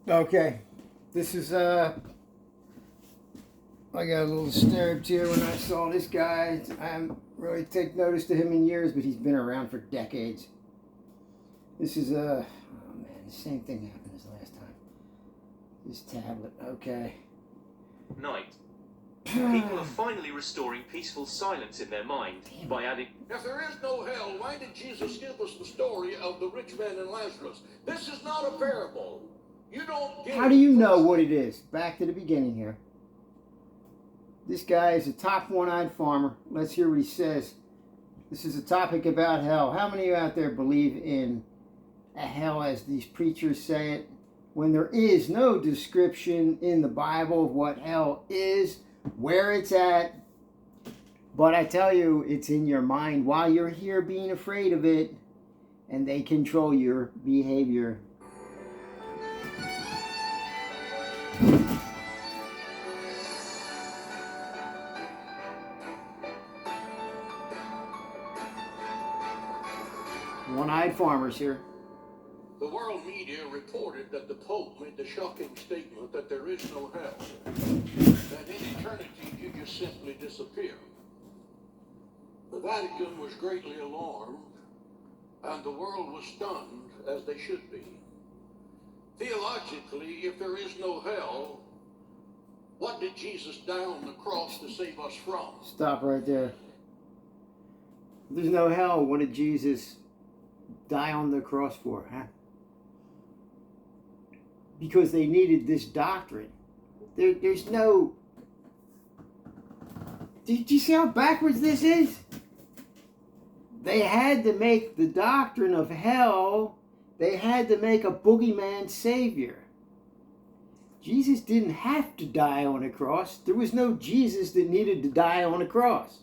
Okay, this is I got a little disturbed here when I saw this guy. I haven't really taken notice to him in years, but he's been around for decades. This is oh man, the same thing happened as last time. This tablet, okay. Night. People are finally restoring peaceful silence in their mind by adding, If there is no hell, why did Jesus give us the story of the rich man and Lazarus? This is not a parable. You don't give. How do you know what it is? Back to the beginning here. This guy is a top one-eyed farmer. Let's hear what he says. This is a topic about hell. How many of you out there believe in a hell as these preachers say it, when there is no description in the Bible of what hell is, where it's at? But I tell you, it's in your mind while you're here being afraid of it, and they control your behavior. One-eyed farmers here. The world media reported that the Pope made the shocking statement that there is no hell. That in eternity you just simply disappear. The Vatican was greatly alarmed, and the world was stunned, as they should be. Theologically, if there is no hell, what did Jesus die on the cross to save us from? Stop right there. If there's no hell, what did Jesus die on the cross for, huh? Because they needed this doctrine. There's no... Do you see how backwards this is? They had to make the doctrine of hell, they had to make a boogeyman savior. Jesus didn't have to die on a cross. There was no Jesus that needed to die on a cross.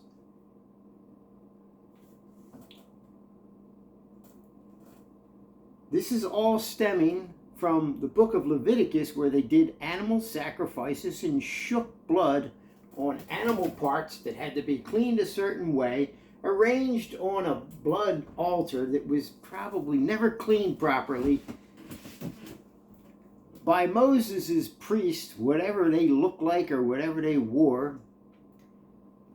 This is all stemming from the book of Leviticus, where they did animal sacrifices and shook blood on animal parts that had to be cleaned a certain way, arranged on a blood altar that was probably never cleaned properly by Moses' priests, whatever they looked like or whatever they wore.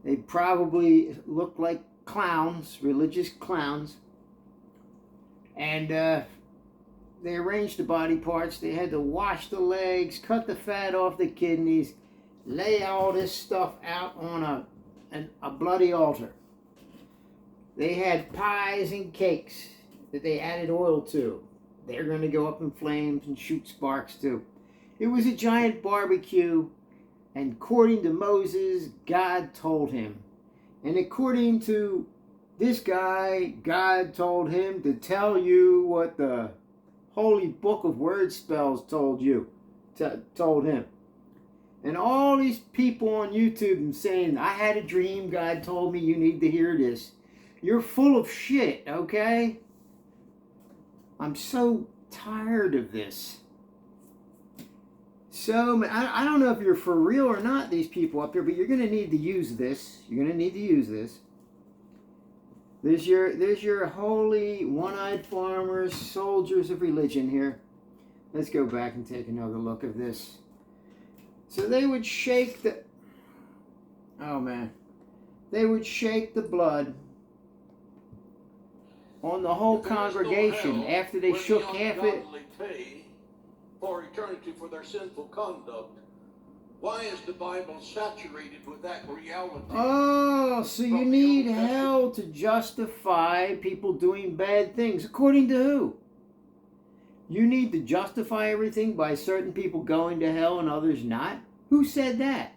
They probably looked like clowns, religious clowns. And they arranged the body parts. They had to wash the legs, cut the fat off the kidneys, lay all this stuff out on a bloody altar. They had pies and cakes that they added oil to. They're going to go up in flames and shoot sparks too. It was a giant barbecue, and according to Moses, God told him. And according to this guy, God told him to tell you what the Holy Book of Word Spells told him. And all these people on YouTube saying, I had a dream, God told me you need to hear this. You're full of shit, okay? I'm so tired of this. So, I don't know if you're for real or not, these people up here, but you're going to need to use this. You're going to need to use this. There's your holy, one-eyed farmers, soldiers of religion here. Let's go back and take another look at this. So they would shake the... Oh, man. They would shake the blood on the whole congregation after they shook half it. Pay for eternity for their sinful conduct. Why is the Bible saturated with that reality? Oh, so you need hell to justify people doing bad things. According to who? You need to justify everything by certain people going to hell and others not? Who said that?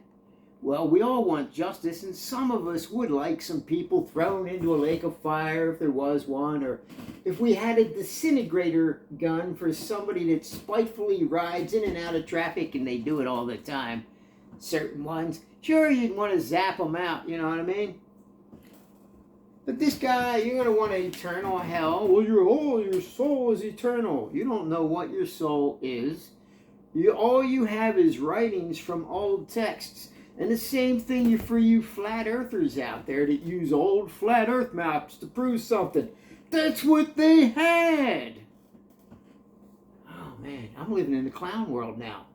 Well, we all want justice, and some of us would like some people thrown into a lake of fire if there was one, or if we had a disintegrator gun for somebody that spitefully rides in and out of traffic, and they do it all the time. Certain ones, sure, you'd want to zap them out, you know what I mean? But this guy, you're going to want an eternal hell. Well, your soul is eternal. You don't know what your soul is. All you have is writings from old texts. And the same thing for you flat earthers out there that use old flat earth maps to prove something. That's what they had. Oh man, I'm living in the clown world now.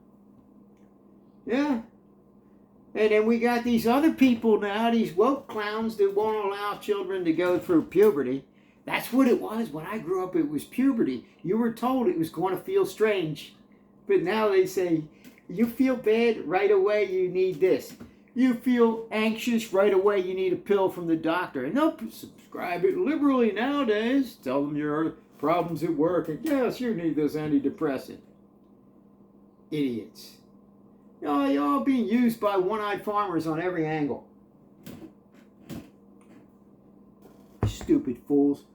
Yeah. And then we got these other people now, these woke clowns that won't allow children to go through puberty. That's what it was. When I grew up, it was puberty. You were told it was going to feel strange. But now they say, you feel bad right away, you need this. You feel anxious right away, you need a pill from the doctor. And they'll prescribe it liberally nowadays. Tell them your problems at work. And yes, you need this antidepressant. Idiots. You're all being used by one-eyed farmers on every angle. Stupid fools.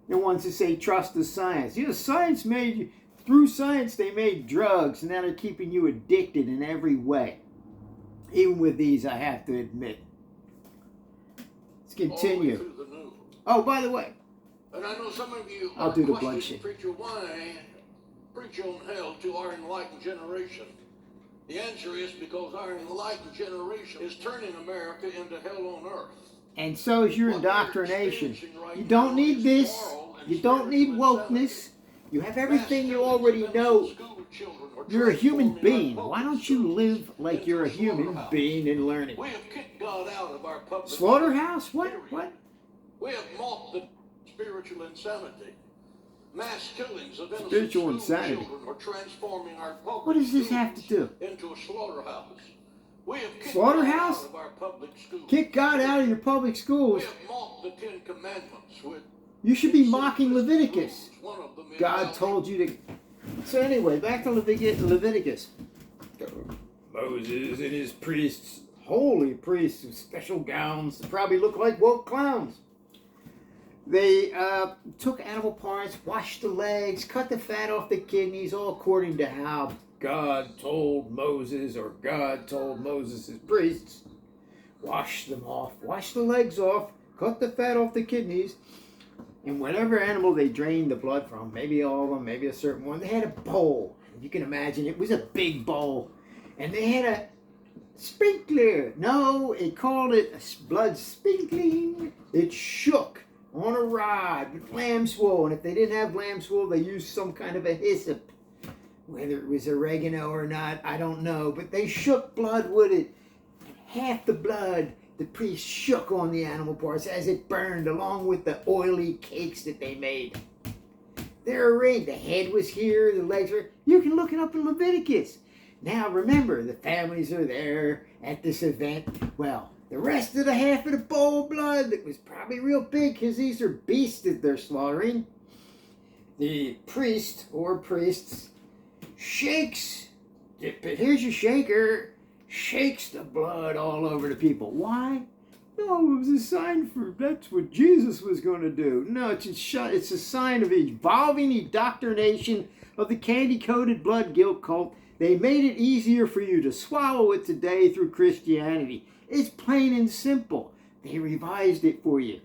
The ones that say trust the science. Science made, through science they made drugs, and now they're keeping you addicted in every way. Even with these, I have to admit. Let's continue. Oh, by the way. And I know some of you I'll do the bloodshed. Preacher, why preach on hell to our enlightened generation? The answer is because our enlightened generation is turning America into hell on earth. And so is your indoctrination. You don't need this. You don't need wokeness. You have everything you already know. You're a human being. Why don't you live like you're a human being and learn it? We have kicked God out of our public Slaughterhouse? What? We have mocked the spiritual insanity. Mass killings of innocent Spiritual insanity. children are transforming our public What does this have to do? into a slaughterhouse. We have kicked Slaughterhouse? God out of our public schools. Kick God out of your public schools. We have mocked the Ten Commandments with You should be mocking Leviticus. one of them is God told you to. So anyway, back to Leviticus. Moses and his priests, holy priests with special gowns, that probably look like woke clowns. They took animal parts, washed the legs, cut the fat off the kidneys, all according to how God told Moses, or God told Moses' priests. Wash them off, wash the legs off, cut the fat off the kidneys, and whatever animal they drained the blood from, maybe all of them, maybe a certain one, they had a bowl. You can imagine it was a big bowl. And they had a sprinkler. No, it called it a blood sprinkling. It shook on a rod with lamb's wool. And if they didn't have lamb's wool, they used some kind of a hyssop. Whether it was oregano or not, I don't know. But they shook blood with it. Half the blood, the priest shook on the animal parts as it burned, along with the oily cakes that they made. They're arranged. The head was here, the legs were. You can look it up in Leviticus. Now remember, the families are there at this event. Well, the rest of the half of the bowl of blood that was probably real big, because these are beasts that they're slaughtering. The priest or priests shakes, but here's your shaker, shakes the blood all over the people. Why? No, it was a sign for, that's what Jesus was going to do. No, it's a sign of evolving indoctrination of the candy-coated blood guilt cult. They made it easier for you to swallow it today through Christianity. It's plain and simple. They revised it for you.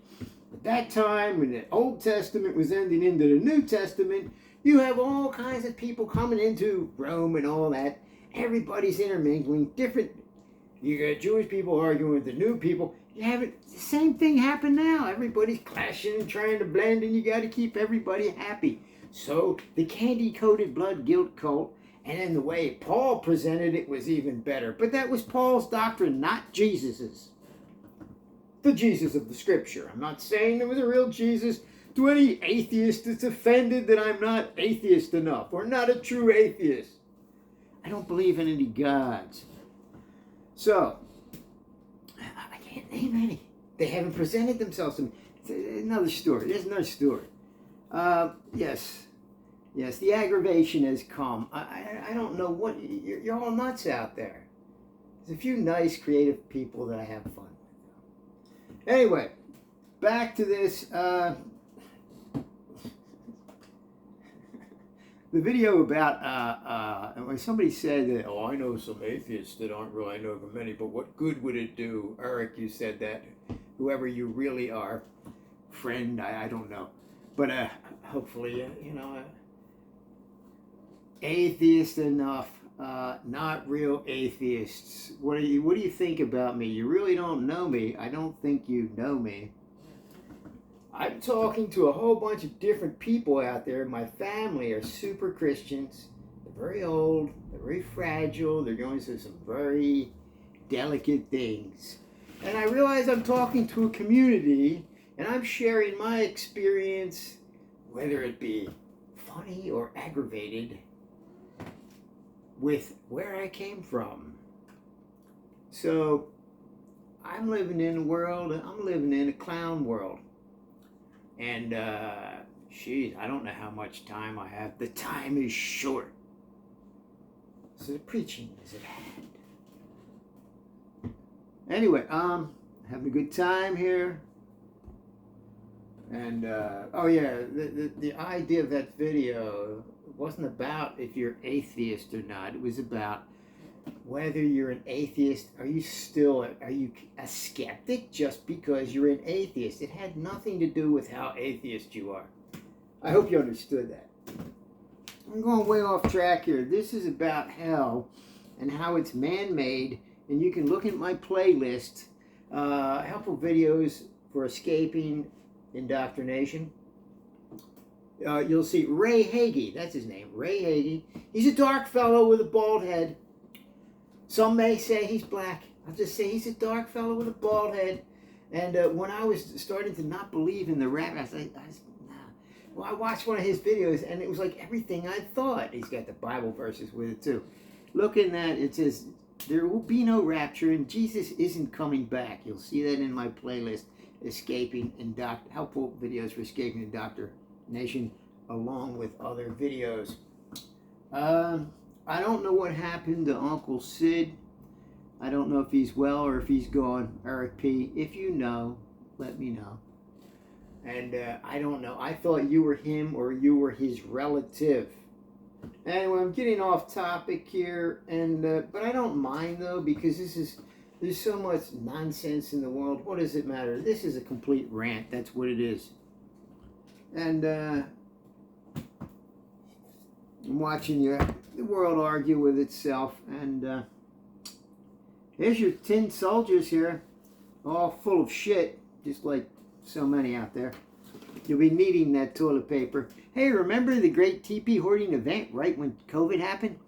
At that time, when the Old Testament was ending into the New Testament, you have all kinds of people coming into Rome and all that. Everybody's intermingling, different. You got Jewish people arguing with the new people. You have it, the same thing happen now. Everybody's clashing and trying to blend, and you got to keep everybody happy. So the candy-coated blood guilt cult, and then the way Paul presented it was even better. But that was Paul's doctrine, not Jesus's. The Jesus of the Scripture. I'm not saying there was a real Jesus. To any atheist that's offended that I'm not atheist enough, or not a true atheist. I don't believe in any gods. So, I can't name any. They haven't presented themselves to me. It's another story. There's another story. Yes, the aggravation has come. I don't know what, you're all nuts out there. There's a few nice, creative people that I have fun with. Anyway, back to this. The video about, when somebody said that, oh, I know some atheists that aren't real, I know of many, but what good would it do? Eric, you said that, whoever you really are, friend, I don't know. But hopefully, atheist enough, not real atheists. What do you think about me? You really don't know me. I don't think you know me. I'm talking to a whole bunch of different people out there. My family are super Christians. They're very old. They're very fragile. They're going through some very delicate things. And I realize I'm talking to a community and I'm sharing my experience, whether it be funny or aggravated, with where I came from. So I'm living in a world, I'm living in a clown world. And, I don't know how much time I have. The time is short. So the preaching is at hand. Anyway, having a good time here. And, the idea of that video wasn't about if you're atheist or not. It was about whether you're an atheist. Are you a skeptic just because you're an atheist? It had nothing to do with how atheist you are. I hope you understood that. I'm going way off track here. This is about hell and how it's man-made. And you can look at my playlist, helpful videos for escaping indoctrination. You'll see Ray Hagee, that's his name, Ray Hagee. He's a dark fellow with a bald head. Some may say he's black. I'll just say he's a dark fellow with a bald head. And when I was starting to not believe in the rapper, I watched one of his videos and it was like everything I thought. He's got the Bible verses with it too. Looking at it says, there will be no rapture and Jesus isn't coming back. You'll see that in my playlist, helpful videos for escaping indoctrination, along with other videos. I don't know what happened to Uncle Sid. I don't know if he's well or if he's gone. Eric P., if you know, let me know. And I don't know. I thought you were him or you were his relative. Anyway, I'm getting off topic here, and but I don't mind though, because there's so much nonsense in the world. What does it matter? This is a complete rant. That's what it is. And I'm watching the world argue with itself, and here's your tin soldiers here, all full of shit, just like so many out there. You'll be needing that toilet paper. Hey, remember the great TP hoarding event right when COVID happened?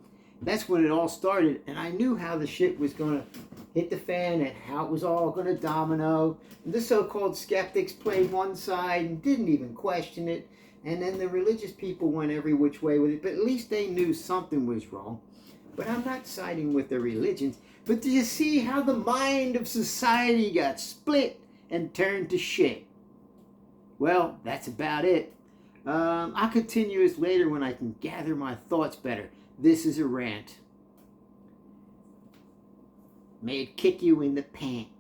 That's when it all started, and I knew how the shit was going to hit the fan and how it was all going to domino. And the so-called skeptics played one side and didn't even question it, and then the religious people went every which way with it, but at least they knew something was wrong. But I'm not siding with the religions. But do you see how the mind of society got split and turned to shit? Well, that's about it. I'll continue this later when I can gather my thoughts better. This is a rant. May it kick you in the pants.